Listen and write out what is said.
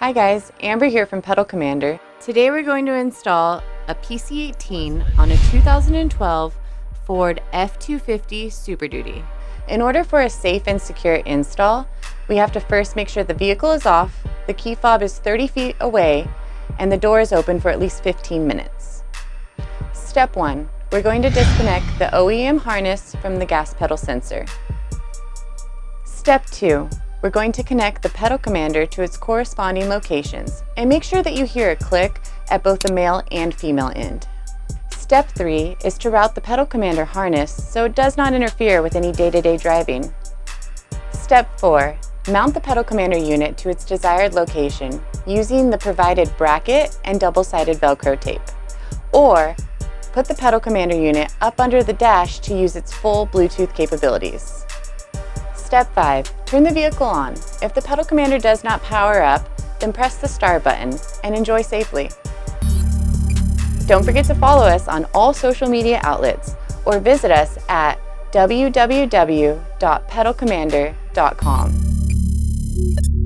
Hi guys, Amber here from Pedal Commander. Today we're going to install a PC-18 on a 2012 Ford F250 Super Duty. In order for a safe and secure install, we have to first make sure the vehicle is off, the key fob is 30 feet away, and the door is open for at least 15 minutes. Step 1. We're going to disconnect the OEM harness from the gas pedal sensor. Step 2. We're going to connect the Pedal Commander to its corresponding locations and make sure that you hear a click at both the male and female end. Step 3 is to route the Pedal Commander harness so it does not interfere with any day-to-day driving. Step 4. Mount the Pedal Commander unit to its desired location using the provided bracket and double-sided Velcro tape. Or put the Pedal Commander unit up under the dash to use its full Bluetooth capabilities. Step 5. Turn the vehicle on. If the Pedal Commander does not power up, then press the start button and enjoy safely. Don't forget to follow us on all social media outlets or visit us at www.pedalcommander.com.